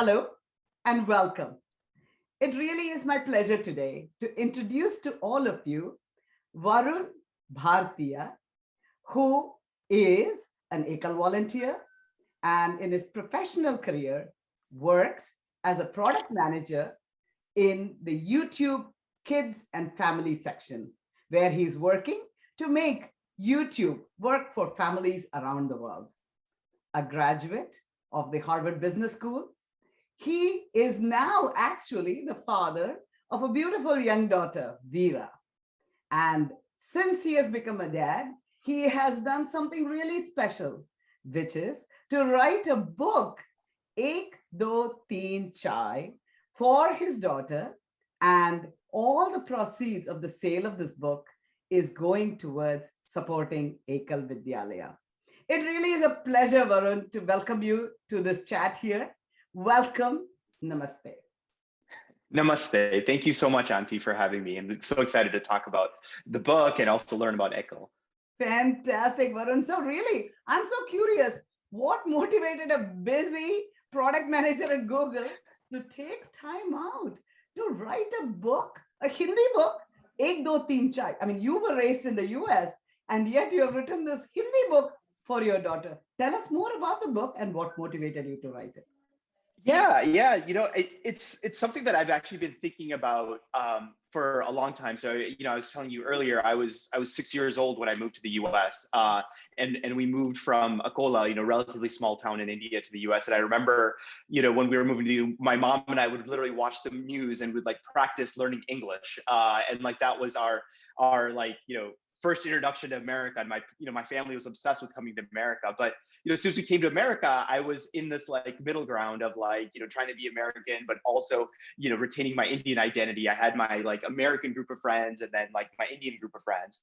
Hello and welcome. It really is my pleasure today to introduce to all of you Varun Bhartia, who is an ECAL volunteer and in his professional career works as a product manager in the YouTube Kids and Family section, where he's working to make YouTube work for families around the world. A graduate of the Harvard Business School, he is now actually the father of a beautiful young daughter, Veera. And since he has become a dad, he has done something really special, which is to write a book, Ek Do Teen Chai, for his daughter. And all the proceeds of the sale of this book is going towards supporting Ekal Vidyalaya. It really is a pleasure, Varun, to welcome you to this chat here. Welcome. Namaste. Namaste. Thank you so much, Auntie, for having me. I'm so excited to talk about the book and also learn about ECAL. Fantastic, Varun. So really, I'm so curious, what motivated a busy product manager at Google to take time out to write a book, a Hindi book, Ek Do Teen Chai? I mean, you were raised in the US and yet you have written this Hindi book for your daughter. Tell us more about the book and what motivated you to write it. Yeah. It's something that I've actually been thinking about for a long time. So, I was telling you earlier, I was 6 years old when I moved to the US, and we moved from Akola, relatively small town in India, to the US. And I remember, when we were moving to, my mom and I would literally watch the news and would like practice learning English, and like that was our like first introduction to America. And my family was obsessed with coming to America. But as soon as we came to America, I was in this like middle ground of like, trying to be American, but also, retaining my Indian identity. I had my like American group of friends and then like my Indian group of friends.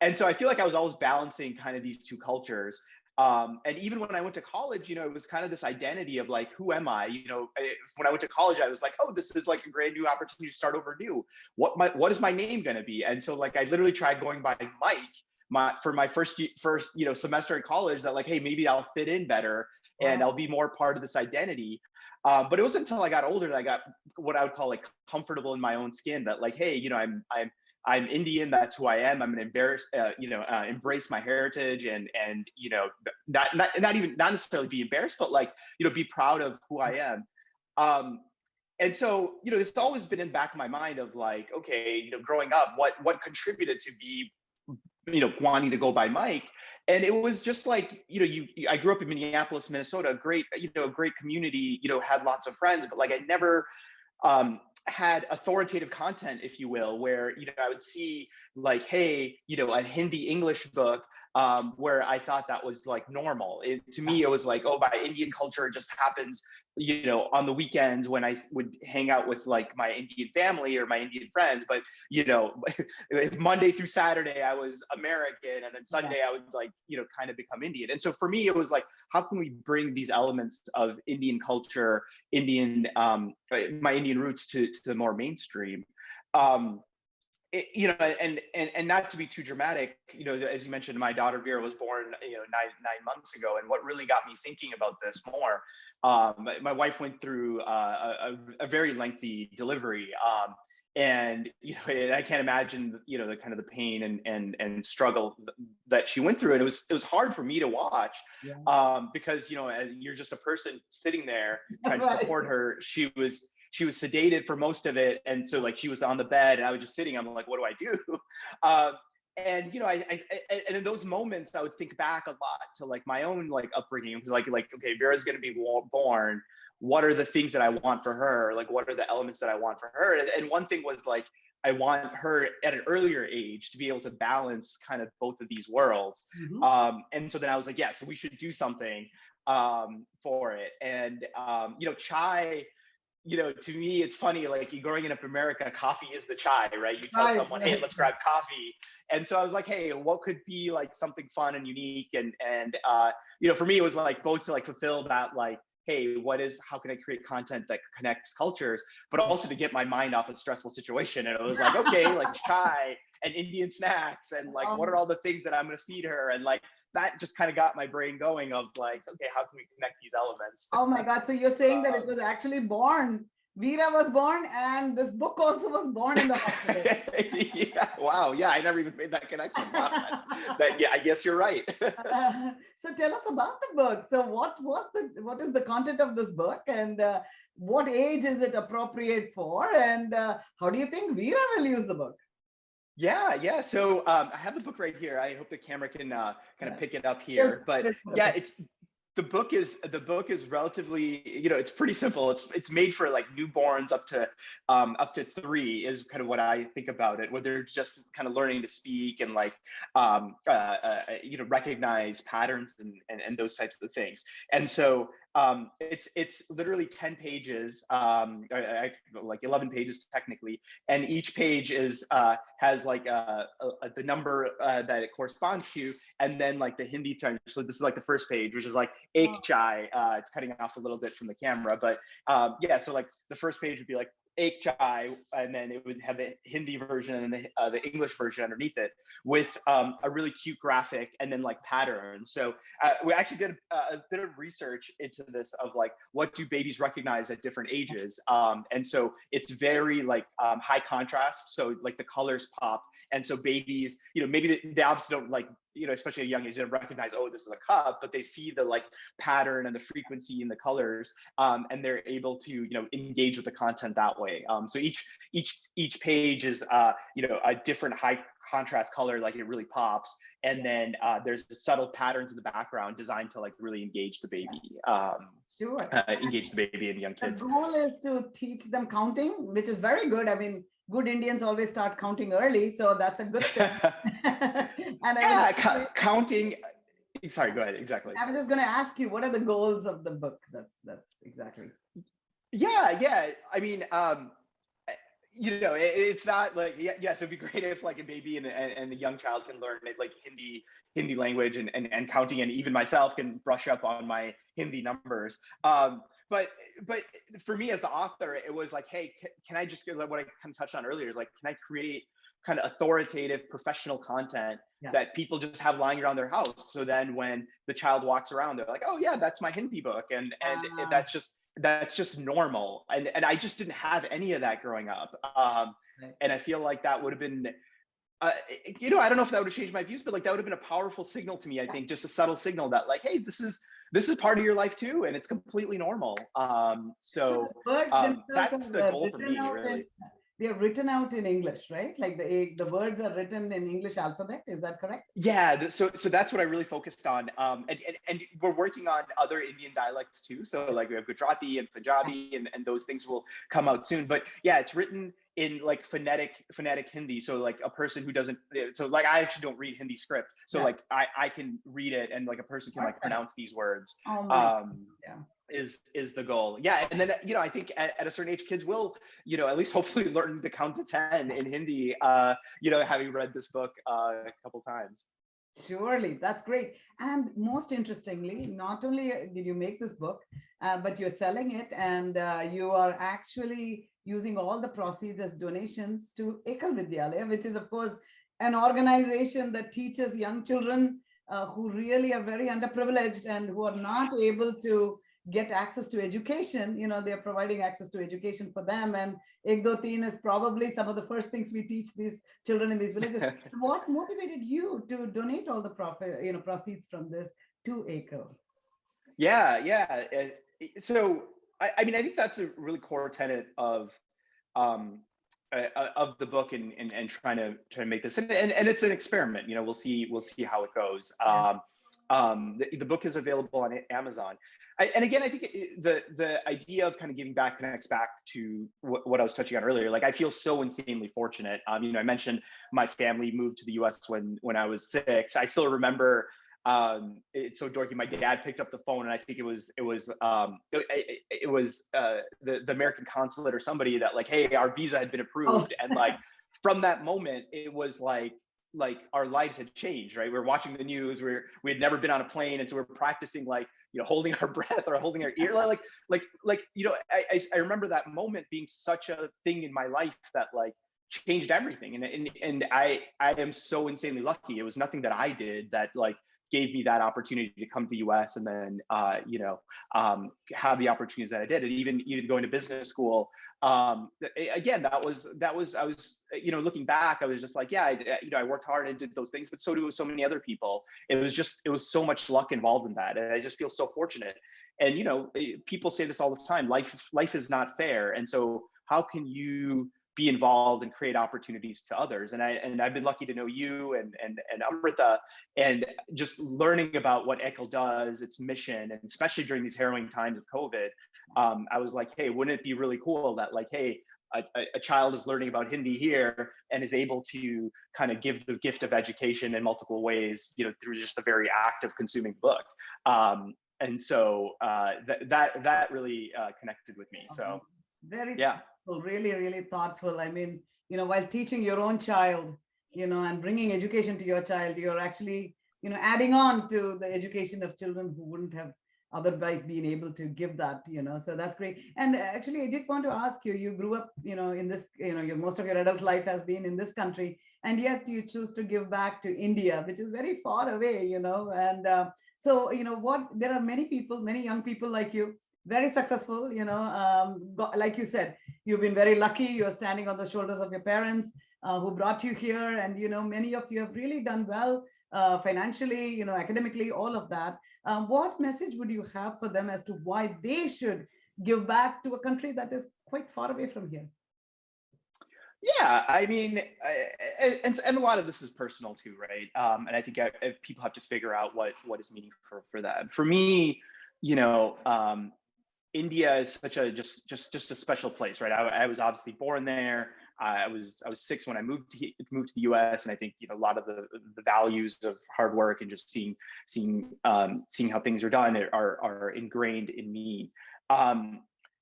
And so I feel like I was always balancing kind of these two cultures. And even when I went to college, it was kind of this identity of like, who am I? When I went to college, I was like, oh, this is like a brand new opportunity to start over new. What is my name going to be? And so like, I literally tried going by Mike for my first semester in college, that like, hey, maybe I'll fit in better and I'll be more part of this identity. But it wasn't until I got older that I got what I would call like comfortable in my own skin, that like, hey, I'm Indian. That's who I am. I'm going to embrace my heritage and not necessarily be embarrassed, but like, be proud of who I am. And so, it's always been in the back of my mind of like, okay, growing up, what contributed to be, wanting to go by Mike. And it was just like, I grew up in Minneapolis, Minnesota, great community, had lots of friends, but like I never, had authoritative content, if you will, where I would see like, hey, a Hindi English book, where I thought that was like normal. To me, it was like, oh, my Indian culture just happens, on the weekends when I would hang out with like my Indian family or my Indian friends. But Monday through Saturday I was American, and then Sunday I would like kind of become Indian. And so for me, it was like, how can we bring these elements of Indian culture, my Indian roots to the more mainstream? And not to be too dramatic, as you mentioned, my daughter Vera was born, 9 months ago. And what really got me thinking about this more, my wife went through a very lengthy delivery, and I can't imagine the kind of the pain and struggle that she went through. And it was hard for me to watch, because you're just a person sitting there trying to support her. She was sedated for most of it. And so like she was on the bed and I was just sitting, I'm like, what do I do? And and in those moments I would think back a lot to like my own like upbringing. It was like, okay, Vera's going to be born. What are the things that I want for her? Like, what are the elements that I want for her? And one thing was like, I want her at an earlier age to be able to balance kind of both of these worlds. And so then I was like, so we should do something for it. And chai, to me, it's funny, like you growing up in America, coffee is the chai, right? You tell someone, hey, let's grab coffee. And so I was like, hey, what could be like something fun and unique? And for me, it was like both to like fulfill that like hey, how can I create content that connects cultures, but also to get my mind off a stressful situation. And it was like, okay, like chai and Indian snacks and like, what are all the things that I'm going to feed her? And like, that just kind of got my brain going of like, okay, how can we connect these elements? Oh my God. So you're saying that it was actually born. Veera was born and this book also was born in the hospital. Yeah. Wow. Yeah. I never even made that connection. Wow. Yeah, I guess you're right. So tell us about the book. So what is the content of this book, and what age is it appropriate for? And how do you think Veera will use the book? Yeah. So I have the book right here. I hope the camera can kind of pick it up here. But yeah, the book is relatively, it's pretty simple. It's made for like newborns up to 3 is kind of what I think about it, where they're just kind of learning to speak and like recognize patterns and those types of things. And so it's literally 10 pages, like 11 pages technically, and each page has like the number that it corresponds to, and then like the Hindi term. So this is like the first page, which is like ek chai. It's cutting off a little bit from the camera, but yeah. So like the first page would be like ek chai, and then it would have the Hindi version and the English version underneath it with a really cute graphic and then like patterns. So we actually did a bit of research into this of like, what do babies recognize at different ages? And so it's very like high contrast. So like the colors pop. And so babies, maybe they obviously don't like, especially at a young age, they don't recognize, oh, this is a cup, but they see the like pattern and the frequency and the colors, and they're able to, engage with the content that way. So each page is, a different high contrast color, like it really pops. And then there's subtle patterns in the background designed to like really engage the baby, engage the baby and young kids. The goal is to teach them counting, which is very good. I mean, good Indians always start counting early, so that's a good thing. And counting. Sorry, go ahead. Exactly. I was just going to ask you, what are the goals of the book? That's exactly. Yeah. I mean, it's not like, yes, it'd be great if like a baby and a young child can learn it, like Hindi language and counting, and even myself can brush up on my Hindi numbers. But for me as the author, it was like, hey, can I just, what I kind of touched on earlier, is like, can I create kind of authoritative professional content that people just have lying around their house? So then when the child walks around, they're like, oh yeah, that's my Hindi book. And that's just normal. And I just didn't have any of that growing up. And I feel like that would have been, I don't know if that would have changed my views, but like that would have been a powerful signal to me. I think just a subtle signal that like, hey, this is part of your life too, and it's completely normal. So that's the goal for me, really. They're written out in English, right? Like the words are written in English alphabet. Is that correct? Yeah. So that's what I really focused on. And we're working on other Indian dialects too. So like we have Gujarati and Punjabi, and those things will come out soon. But yeah, it's written in like phonetic Hindi. So like a person who doesn't, so like I actually don't read Hindi script. So like I can read it, and like a person can like pronounce these words. Is the goal. Yeah. And then, I think at a certain age, kids will, at least hopefully learn to count to 10 in Hindi, having read this book a couple times. Surely, that's great. And most interestingly, not only did you make this book, but you're selling it, and you are actually using all the proceeds as donations to Ekal Vidyalaya, which is, of course, an organization that teaches young children who really are very underprivileged and who are not able to get access to education. They're providing access to education for them. And Ek Do Teen is probably some of the first things we teach these children in these villages. What motivated you to donate all the proceeds from this to Ekal? Yeah. So, I mean, I think that's a really core tenet of the book and trying to make this, and it's an experiment. We'll see how it goes. The book is available on Amazon. And again, I think the idea of kind of giving back connects back to what I was touching on earlier. Like, I feel so insanely fortunate. I mentioned my family moved to the U.S. when I was 6. I still remember. It's so dorky. My dad picked up the phone, and I think it was the American consulate or somebody that like, hey, our visa had been approved, and like from that moment, it was like, like our lives had changed, right? We were watching the news, we had never been on a plane, and so we're practicing like, holding our breath or holding our ear, I remember that moment being such a thing in my life that like changed everything. And I am so insanely lucky. It was nothing that I did that like gave me that opportunity to come to the US and then have the opportunities that I did. And even going to business school, again, that was I was, looking back, I was just like, yeah, I worked hard and did those things, but so do so many other people. It was so much luck involved in that, and I just feel so fortunate. And people say this all the time: life is not fair, and so how can you be involved and create opportunities to others? And I've been lucky to know you and Amrita, and just learning about what ECHL does, its mission, and especially during these harrowing times of COVID, I was like, hey, wouldn't it be really cool that like, hey, a child is learning about Hindi here and is able to kind of give the gift of education in multiple ways, through just the very act of consuming the book. And so that really connected with me. So it's very yeah. thoughtful, really, really thoughtful. I mean, while teaching your own child, and bringing education to your child, you're actually, adding on to the education of children who wouldn't have otherwise been able to give that, so that's great. And actually, I did want to ask you, you grew up, in this, most of your adult life has been in this country, and yet you choose to give back to India, which is very far away, and so, there are many people, many young people like you, very successful, like you said, you've been very lucky. You're standing on the shoulders of your parents who brought you here. And, many of you have really done well financially, academically, all of that. What message would you have for them as to why they should give back to a country that is quite far away from here? Yeah, I mean, and a lot of this is personal too, right? And I think people have to figure out what is meaningful for them. For me, India is such a just a special place, right? I was obviously born there. I was 6 when I moved to the U.S., and I think a lot of the values of hard work and just seeing how things are done are ingrained in me.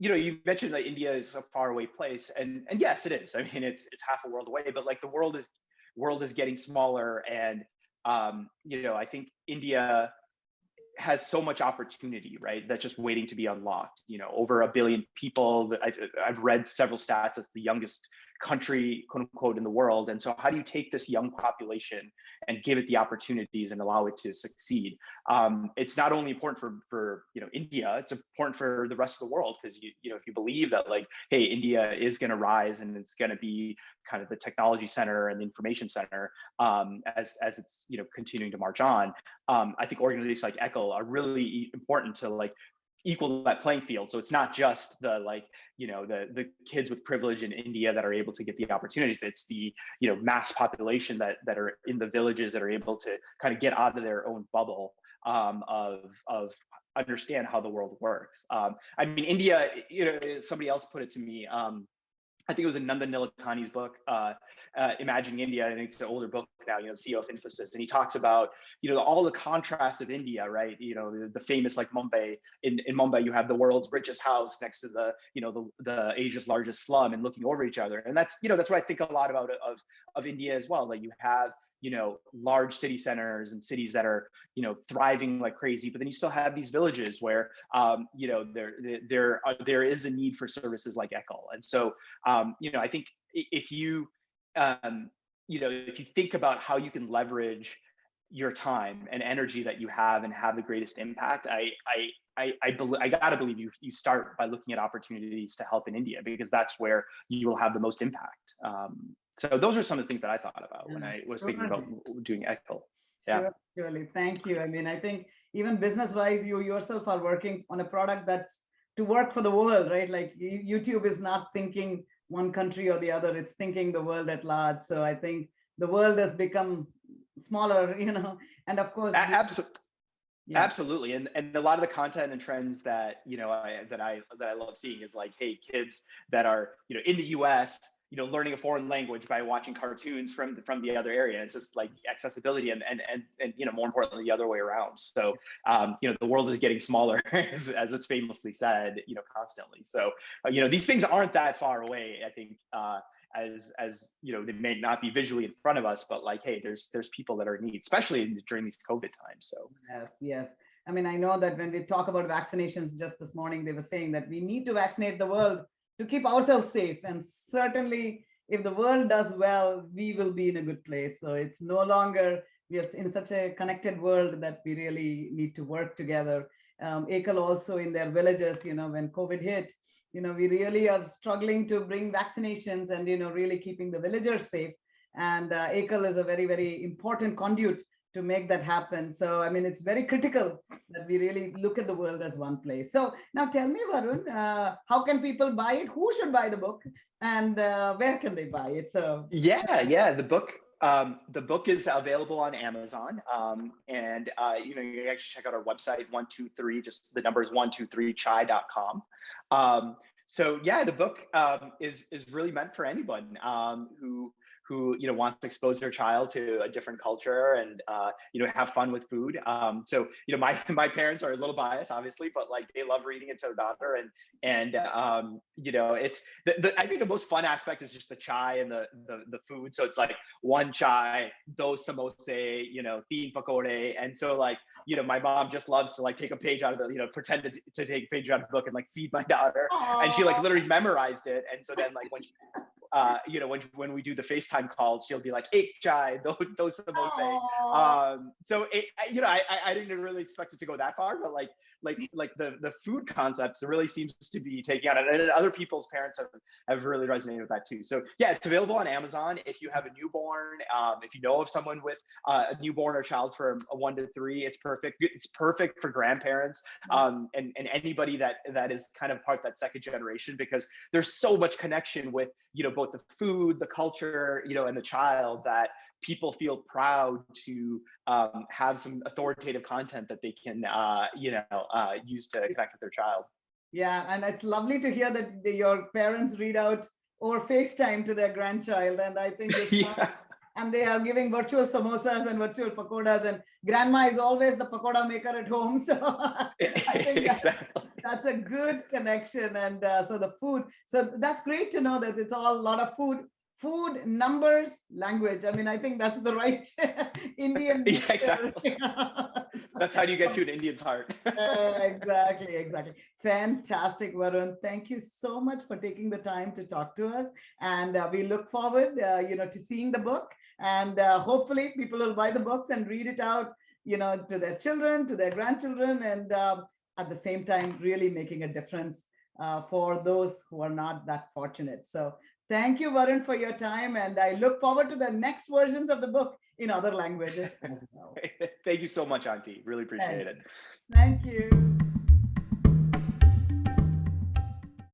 You mentioned that India is a faraway place, and yes, it is. I mean, it's half a world away, but like the world is getting smaller, and I think India has so much opportunity, right? That's just waiting to be unlocked. Over 1 billion people. I've read several stats. It's the youngest country, quote unquote, in the world. And so how do you take this young population and give it the opportunities and allow it to succeed? It's not only important for India, it's important for the rest of the world, because if you believe that like, hey, India is going to rise and it's going to be kind of the technology center and the information center as it's continuing to march on. I think organizations like ECHL are really important to like equal that playing field. So it's not just the like the kids with privilege in India that are able to get the opportunities. It's the mass population that are in the villages that are able to kind of get out of their own bubble of understand how the world works. I mean, India, somebody else put it to me. I think it was in Nandan Nilekani's book, Imagining India. I think it's an older book now, CEO of Infosys. And he talks about, all the contrasts of India, right? The famous like Mumbai. In Mumbai, you have the world's richest house next to the Asia's largest slum and looking over each other. And that's what I think a lot about of India as well. Like you have, large city centers and cities that are, thriving like crazy, but then you still have these villages where, there is a need for services like ECHL. And so, I think if you think about how you can leverage your time and energy that you have and have the greatest impact, I gotta believe you start by looking at opportunities to help in India, because that's where you will have the most impact. So those are some of the things that I thought about when I was thinking about doing ECHL. Yeah. Sure, surely. Thank you. I mean, I think even business-wise, you yourself are working on a product that's to work for the world, right? Like YouTube is not thinking one country or the other, it's thinking the world at large. So I think the world has become smaller, and of course, Absolutely. yeah. Absolutely. And a lot of the content and trends that, I love seeing is like, hey, kids that are, in the US, learning a foreign language by watching cartoons from the other area. It's just like accessibility and more importantly, the other way around. So, the world is getting smaller as it's famously said, constantly. So, these things aren't that far away, I think. as you know, they may not be visually in front of us, but like, hey, there's people that are in need, especially during these COVID times. So Yes, yes. I mean, I know that when we talk about vaccinations, just this morning, they were saying that we need to vaccinate the world to keep ourselves safe. And certainly, if the world does well, we will be in a good place. So it's no longer, we are in such a connected world that we really need to work together. Ekal also in their villages, when COVID hit, we really are struggling to bring vaccinations and, really keeping the villagers safe. And Ekal is a very, very important conduit to make that happen. So, I mean, it's very critical that we really look at the world as one place. So now tell me, Varun, how can people buy it? Who should buy the book? And where can they buy it? So yeah, the book is available on Amazon, and you know, you can actually check out our website, 123, just the number is 123chai.com. So yeah, the book is really meant for anyone who you know, wants to expose their child to a different culture and you know, have fun with food. So you know, my parents are a little biased, obviously, but like they love reading it to their daughter, and you know, it's I think the most fun aspect is just the chai and the food. So it's like one chai, dos samose, you know, teen pakode, and so like, you know, my mom just loves to like take a page out of the, you know, pretend to take a page out of the book and like feed my daughter, and she like literally memorized it. And so then like when she, you know, when we do the FaceTime calls, she'll be like, "Ek chai, those samose." So it, you know, I didn't really expect it to go that far, but like the food concepts really seems to be taking out, and other people's parents have really resonated with that too. So yeah, it's available on Amazon. If you have a newborn, if you know of someone with a newborn or child from 1 to 3, it's perfect. It's perfect for grandparents, and anybody that is kind of part of that second generation, because there's so much connection with, you know, both the food, the culture, you know, and the child, that people feel proud to have some authoritative content that they can, you know, use to connect with their child. Yeah, and it's lovely to hear that your parents read out or FaceTime to their grandchild. And I think this Yeah. and they are giving virtual samosas and virtual pakodas, and grandma is always the pakoda maker at home. So I think Exactly. that's a good connection. And so the food, so that's great to know that it's all a lot of food, numbers, language. I mean, I think that's the right Indian Yeah, mixture. exactly. That's how you get to an Indian's heart. Exactly. Fantastic, Varun. Thank you so much for taking the time to talk to us. And we look forward, you know, to seeing the book. And hopefully people will buy the books and read it out, you know, to their children, to their grandchildren, and at the same time, really making a difference for those who are not that fortunate. So thank you, Varun, for your time. And I look forward to the next versions of the book in other languages as well. Thank you so much, Auntie. Really appreciate it. Thank you.